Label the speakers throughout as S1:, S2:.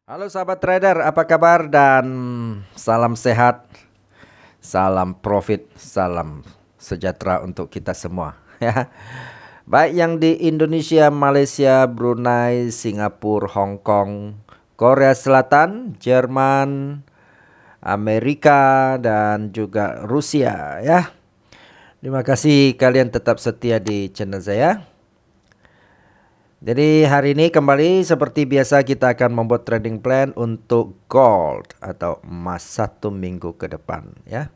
S1: Halo sahabat trader, apa kabar dan salam sehat, salam profit, salam sejahtera untuk kita semua ya. Baik yang di Indonesia, Malaysia, Brunei, Singapura, Hong Kong, Korea Selatan, Jerman, Amerika dan juga Rusia ya. Terima kasih kalian tetap setia di channel saya. Jadi hari ini kembali seperti biasa kita akan membuat trading plan untuk gold atau emas 1 minggu ke depan ya.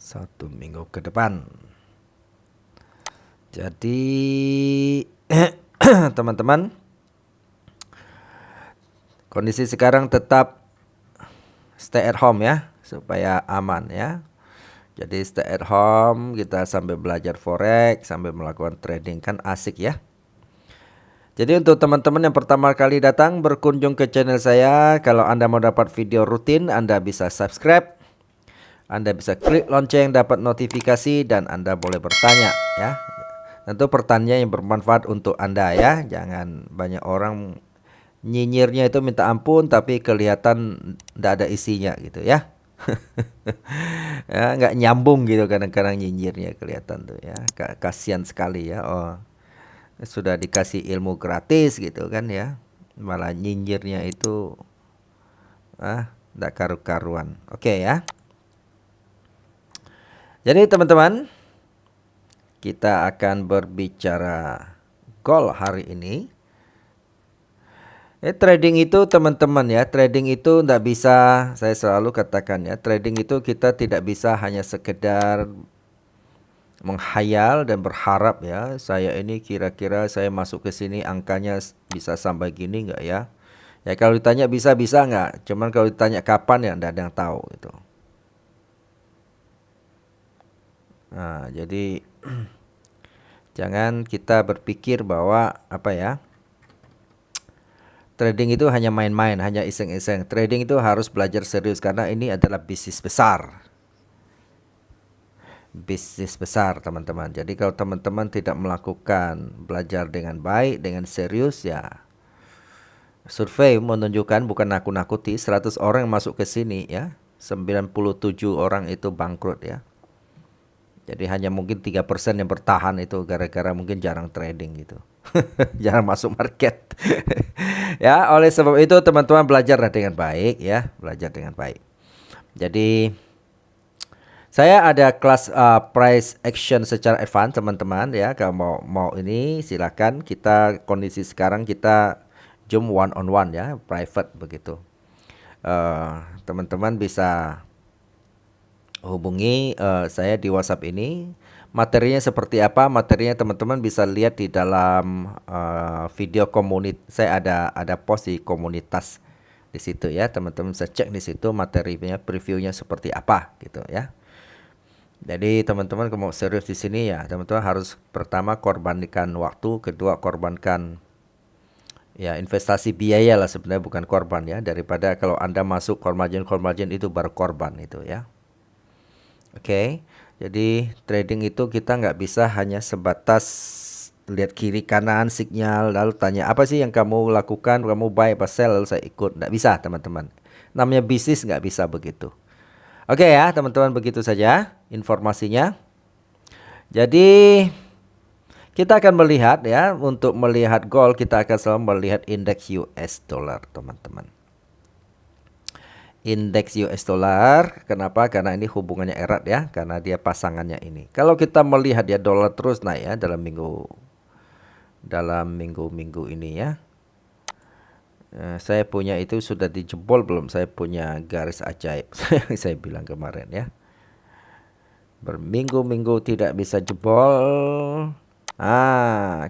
S1: 1 minggu ke depan. Jadi teman-teman, kondisi sekarang tetap stay at home ya supaya aman ya. Jadi stay at home, kita sambil belajar forex, sambil melakukan trading kan asik ya. Jadi untuk teman-teman yang pertama kali datang berkunjung ke channel saya, kalau Anda mau dapat video rutin, Anda bisa subscribe, Anda bisa klik lonceng dapat notifikasi dan Anda boleh bertanya ya. Tentu pertanyaan yang bermanfaat untuk Anda ya. Jangan banyak orang nyinyirnya itu minta ampun tapi kelihatan tidak ada isinya gitu ya. Ya, nggak nyambung gitu kadang-kadang nyinyirnya kelihatan tuh ya. Kasihan sekali ya. Oh, sudah dikasih ilmu gratis gitu kan ya, malah nyinyirnya itu nggak karu-karuan. Oke ya, jadi teman-teman, kita akan berbicara gold hari ini. Trading itu teman-teman ya, trading itu nggak bisa, saya selalu katakan ya, trading itu kita tidak bisa hanya sekedar menghayal dan berharap ya, saya ini kira-kira saya masuk ke sini angkanya bisa sampai gini nggak ya. Ya kalau ditanya bisa nggak, cuman kalau ditanya kapan ya nggak ada yang tahu gitu. Nah jadi jangan kita berpikir bahwa apa ya, trading itu hanya main-main, hanya iseng-iseng. Trading itu harus belajar serius karena ini adalah bisnis besar. Bisnis besar teman-teman. Jadi kalau teman-teman tidak melakukan belajar dengan baik, dengan serius ya, survei menunjukkan, bukan nakut-nakuti, 100 orang yang masuk ke sini ya, 97 orang itu bangkrut ya. Jadi hanya mungkin 3% yang bertahan itu gara-gara mungkin jarang trading gitu. Jarang masuk market. Ya, oleh sebab itu teman-teman belajarlah dengan baik ya, belajar dengan baik. Jadi saya ada kelas price action secara advance teman-teman ya. Kalau mau ini silakan, kita kondisi sekarang kita zoom one on one ya, private begitu. Teman-teman bisa hubungi saya di WhatsApp ini. Materinya seperti apa? Materinya teman-teman bisa lihat di dalam video komunitas. Saya ada post di komunitas di situ ya. Teman-teman bisa cek di situ materinya, previewnya seperti apa gitu ya. Jadi teman-teman kalau mau serius di sini ya, teman-teman harus pertama korbankan waktu, kedua korbankan ya investasi biaya lah sebenarnya, bukan korban ya. Daripada kalau Anda masuk core margin itu baru korban itu ya. Oke, jadi trading itu kita nggak bisa hanya sebatas lihat kiri kanan sinyal lalu tanya apa sih yang kamu lakukan, kamu buy apa sell lalu saya ikut. Nggak bisa teman-teman. Namanya bisnis nggak bisa begitu. Oke ya teman-teman, begitu saja informasinya. Jadi kita akan melihat ya, untuk melihat gold kita akan selalu melihat indeks US dollar teman-teman. Indeks US dollar. Kenapa? Karena ini hubungannya erat ya, karena dia pasangannya ini. Kalau kita melihat ya dolar terus naik ya dalam minggu-minggu ini ya. Saya punya itu sudah dijebol belum? Saya punya garis ajaib yang saya bilang kemarin ya. Berminggu-minggu tidak bisa jebol.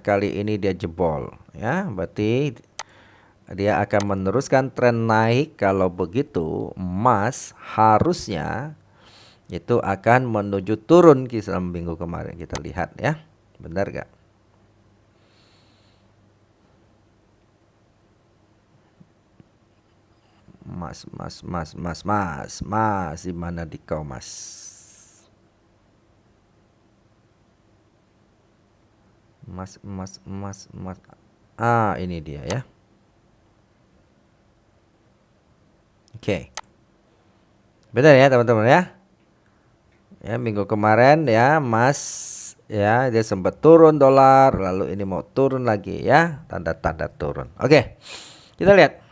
S1: Kali ini dia jebol ya. Berarti dia akan meneruskan tren naik. Kalau begitu emas harusnya itu akan menuju turun selama minggu kemarin kita lihat ya. Benar gak? Mas, di mana di kau mas? Mas. Ini dia ya. Oke. Benar ya teman-teman ya. Ya, minggu kemarin ya emas ya dia sempat turun dolar, lalu ini mau turun lagi ya, tanda-tanda turun. Oke. Kita lihat.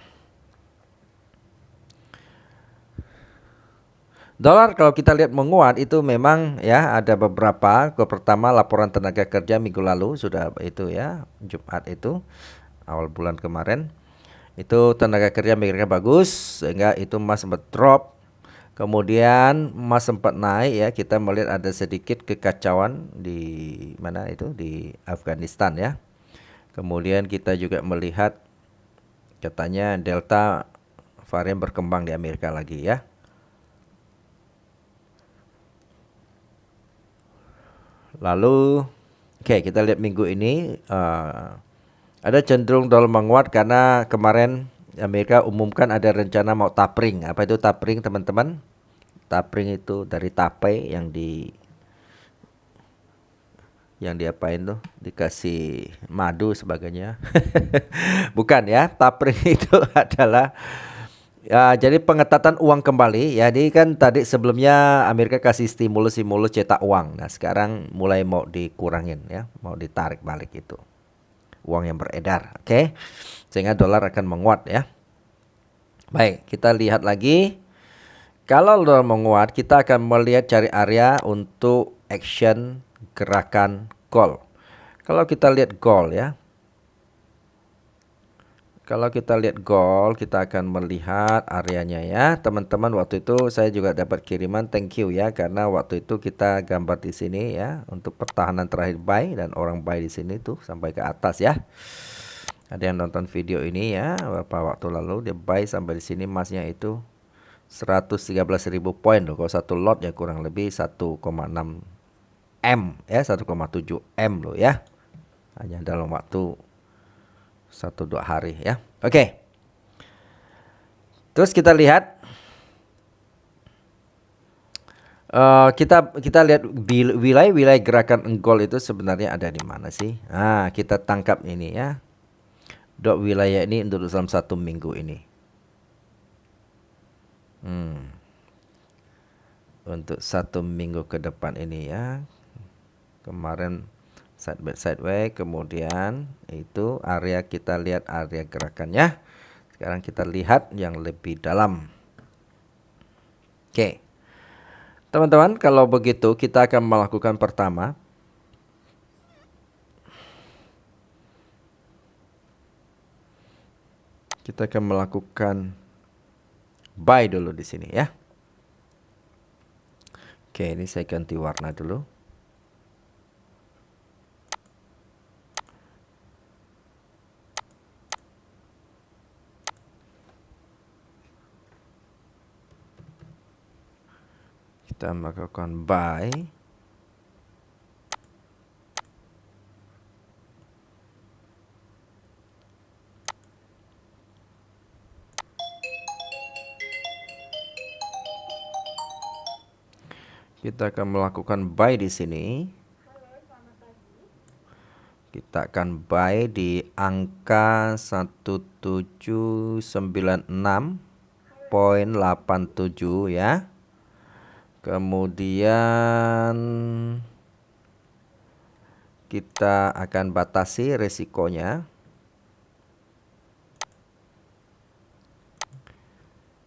S1: Dolar kalau kita lihat menguat itu memang ya ada beberapa. Pertama laporan tenaga kerja minggu lalu sudah itu ya, Jumat itu awal bulan kemarin. Itu tenaga kerja Amerika bagus sehingga itu emas sempat drop. Kemudian emas sempat naik ya, kita melihat ada sedikit kekacauan di mana itu di Afghanistan ya. Kemudian kita juga melihat katanya Delta varian berkembang di Amerika lagi ya. Lalu oke, kita lihat minggu ini ada cenderung dolar menguat karena kemarin Amerika umumkan ada rencana mau tapering. Apa itu tapering teman-teman? Tapering itu dari tape yang diapain tuh? Dikasih madu sebagainya. Bukan ya, tapering itu adalah ya, jadi pengetatan uang kembali. Ya, jadi kan tadi sebelumnya Amerika kasih stimulus cetak uang. Nah, sekarang mulai mau dikurangin ya, mau ditarik balik itu uang yang beredar. Oke. Sehingga dolar akan menguat ya. Baik, kita lihat lagi. Kalau dolar menguat, kita akan melihat cari area untuk action gerakan gold. Kalau kita lihat gold ya. Kalau kita lihat gold, kita akan melihat areanya ya. Teman-teman, waktu itu saya juga dapat kiriman, thank you ya, karena waktu itu kita gambar di sini ya untuk pertahanan terakhir buy dan orang buy di sini tuh sampai ke atas ya. Ada yang nonton video ini ya, beberapa waktu lalu dia buy sampai di sini emasnya itu 113.000 poin loh. Kalau satu lot ya kurang lebih 1,6 M ya, 1,7 M loh ya. Hanya dalam waktu 1-2 hari ya. Oke. Terus kita lihat kita lihat wilayah gerakan gold itu sebenarnya ada di mana sih? Nah, kita tangkap ini ya. Dot wilayah ini untuk dalam 1 minggu ini. Untuk 1 minggu ke depan ini ya. Kemarin sideways, kemudian itu area, kita lihat area gerakannya. Sekarang kita lihat yang lebih dalam. Oke. Teman-teman, kalau begitu kita akan melakukan pertama. Kita akan melakukan buy dulu di sini ya. Oke, ini saya ganti warna dulu. Kita melakukan buy. Kita akan melakukan buy di sini. Kita akan buy di angka 1796.87 ya. Kemudian kita akan batasi resikonya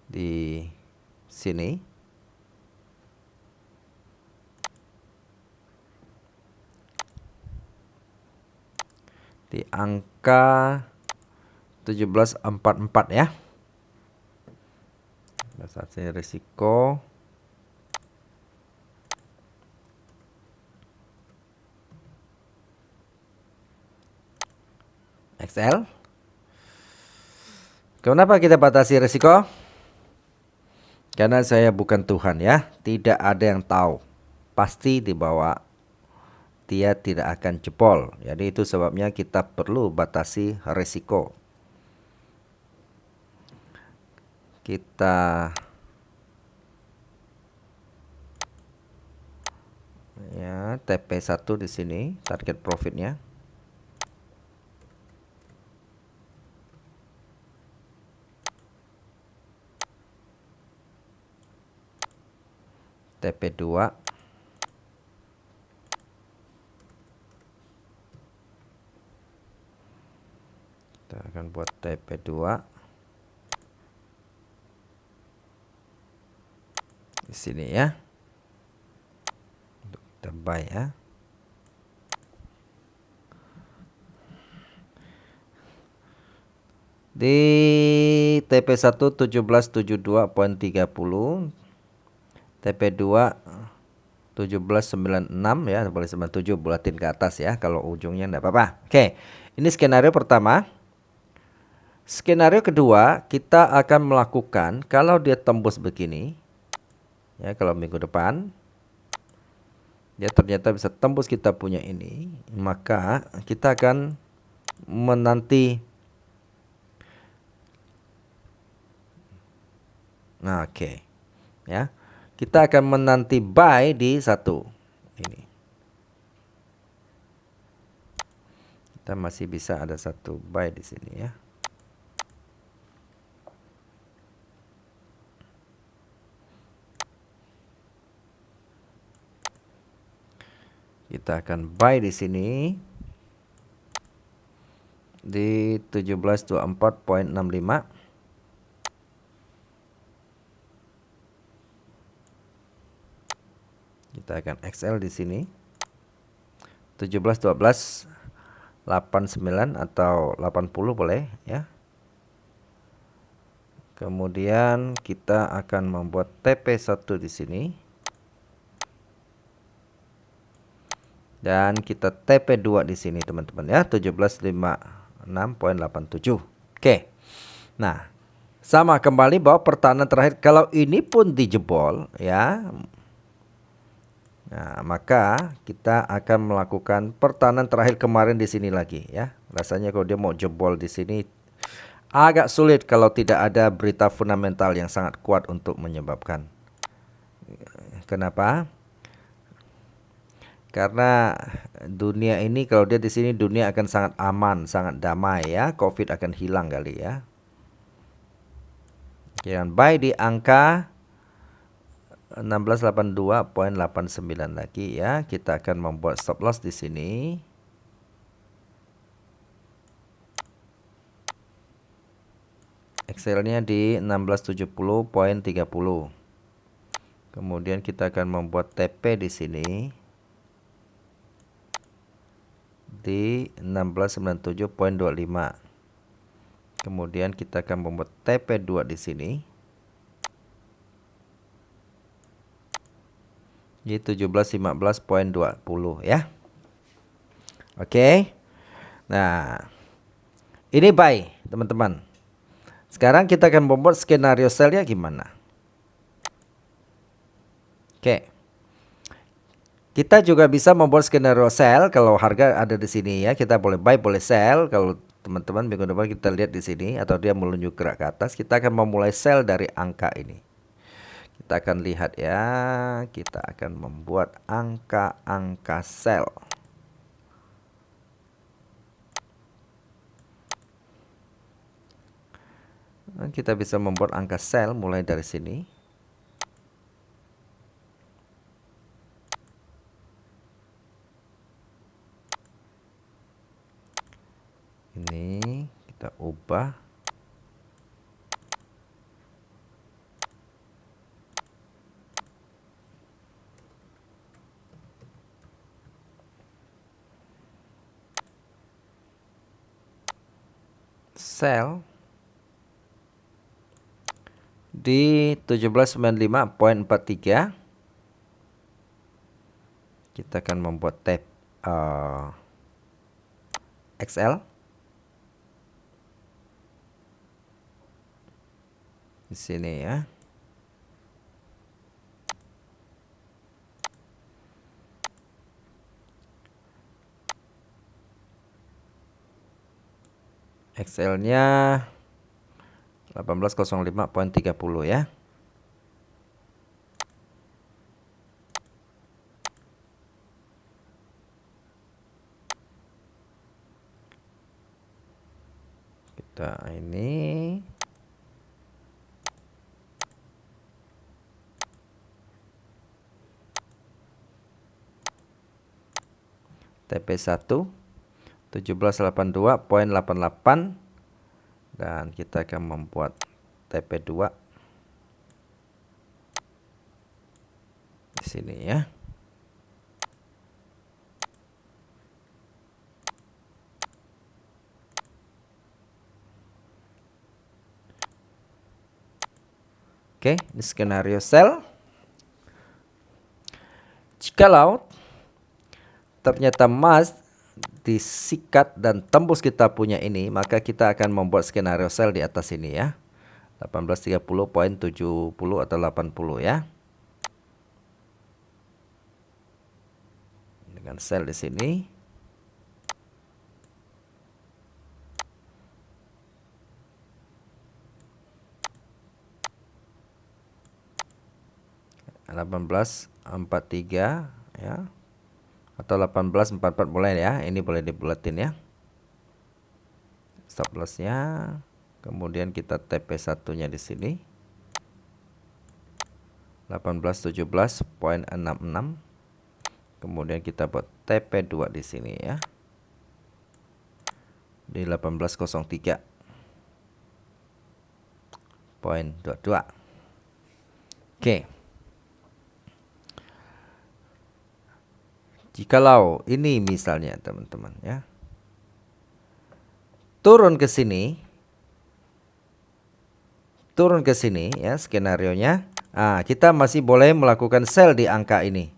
S1: di sini. Di angka 1744 ya. Batasi risiko. XL. Kenapa kita batasi risiko? Karena saya bukan Tuhan ya, tidak ada yang tahu. Pasti di bawah dia tidak akan jebol. Jadi itu sebabnya kita perlu batasi risiko. Kita ya TP1 di sini target profitnya. TP2. Kita akan buat TP2 di sini ya. Untuk kita buy ya. Di TP1 1772.30, TP2 1796 ya, boleh 97 bulatin ke atas ya, kalau ujungnya enggak apa-apa. Oke, ini skenario pertama. Skenario kedua, kita akan melakukan kalau dia tembus begini ya, kalau minggu depan dia ternyata bisa tembus kita punya ini, maka kita akan menanti. Nah, oke. Ya. Kita akan menanti buy di 1 ini. Kita masih bisa ada 1 buy di sini ya. Kita akan buy di sini di 1724.65. Kita akan XL di sini 1712.89 atau 80 boleh ya. Kemudian kita akan membuat TP1 di sini. Dan kita TP2 di sini teman-teman ya, 1756.87. Oke. Nah, sama kembali bahwa pertahanan terakhir kalau ini pun dijebol ya. Nah, maka kita akan melakukan pertahanan terakhir kemarin di sini lagi ya. Rasanya kalau dia mau jebol di sini agak sulit kalau tidak ada berita fundamental yang sangat kuat untuk menyebabkan. Kenapa? Karena dunia ini kalau dia di sini dunia akan sangat aman, sangat damai ya. Covid akan hilang kali ya. Jangan buy di angka 1682.89 lagi ya. Kita akan membuat stop loss di sini. Excel-nya di 1670.30. Kemudian kita akan membuat TP di sini di 1697.25. Kemudian kita akan membuat TP2 di sini di 1715.20 ya. Oke. Nah, ini buy, teman-teman. Sekarang kita akan membuat skenario sell-nya gimana? Oke. Kita juga bisa membuat skenario sell kalau harga ada di sini ya. Kita boleh buy, boleh sell. Kalau teman-teman minggu depan kita lihat di sini atau dia melunjuk gerak ke atas, kita akan memulai sell dari angka ini. Kita akan lihat ya. Kita akan membuat angka-angka sell. Nah, kita bisa membuat angka sell mulai dari sini. Ini kita ubah. Sell di 1795.43. Kita akan membuat tab XL di sini ya. XL-nya 1805.30 ya. Kita ini TP1 1782.88 dan kita akan membuat TP2 di sini ya. Oke, ini skenario sell. Jikalau ternyata emas disikat dan tembus kita punya ini, maka kita akan membuat skenario sell di atas ini ya. 1830.70 atau 80 ya. Dengan sell di sini. $18.43 ya. Atau 18.44 boleh ya. Ini boleh dibulatin ya. Stop lossnya. Kemudian kita TP satunya di sini. 1817.66. Kemudian kita buat TP2 di sini ya. Di 1803.22. Oke. Jikalau ini misalnya teman-teman ya, turun ke sini ya skenarionya. Kita masih boleh melakukan sell di angka ini.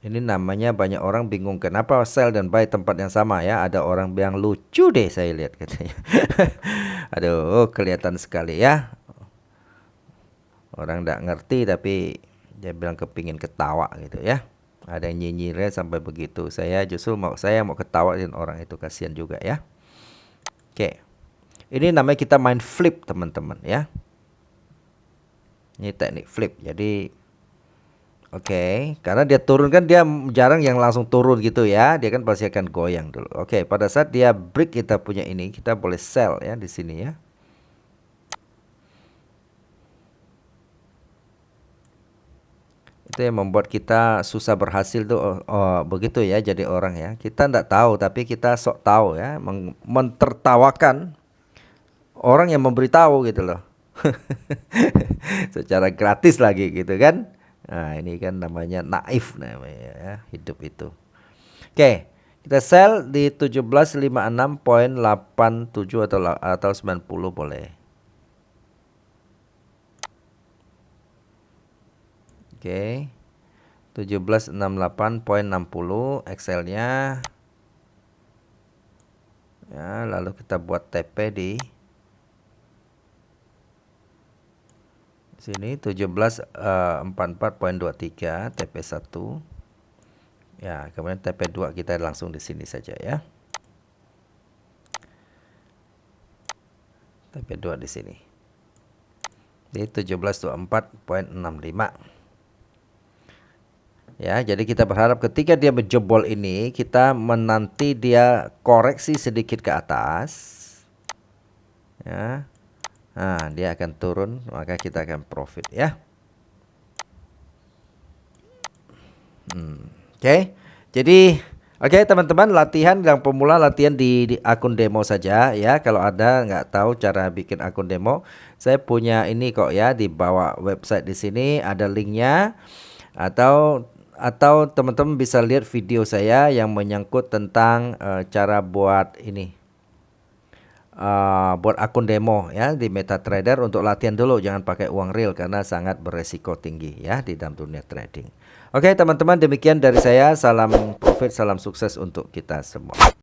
S1: Ini namanya banyak orang bingung kenapa sell dan buy tempat yang sama ya. Ada orang bilang lucu deh saya lihat katanya. Aduh, kelihatan sekali ya. Orang tidak ngerti tapi dia bilang kepingin ketawa gitu ya. Ada yang nyinyirnya sampai begitu. Saya justru mau ketawain orang itu, kasihan juga ya. Oke. Ini namanya kita main flip teman-teman ya. Ini teknik flip. Jadi oke, karena dia turun kan dia jarang yang langsung turun gitu ya. Dia kan pasti akan goyang dulu. Oke, pada saat dia break kita punya ini, kita boleh sell ya di sini ya. Itu yang membuat kita susah berhasil tuh. Begitu ya jadi orang ya. Kita enggak tahu tapi kita sok tahu ya, mentertawakan orang yang memberitahu gitu loh. Secara gratis lagi gitu kan. Nah, ini kan namanya naif namanya ya, hidup itu. Oke, kita sell di 1756.87 atau 90 boleh. Oke. 1768.60 Excel-nya. Ya, lalu kita buat TP di sini 1744.23 TP1. Ya, kemudian TP2 kita langsung di sini saja ya. TP2 di sini. Di 1724.65. Ya, jadi kita berharap ketika dia menjebol ini, kita menanti dia koreksi sedikit ke atas. Ya. Nah, dia akan turun, maka kita akan profit ya. Oke. Jadi oke teman-teman, latihan yang pemula latihan di akun demo saja ya. Kalau ada nggak tahu cara bikin akun demo, saya punya ini kok ya, di bawah website di sini ada linknya, atau teman-teman bisa lihat video saya yang menyangkut tentang cara buat ini, buat akun demo ya di MetaTrader untuk latihan dulu. Jangan pakai uang real karena sangat beresiko tinggi ya di dalam dunia trading. Oke teman-teman, demikian dari saya. Salam profit, salam sukses untuk kita semua.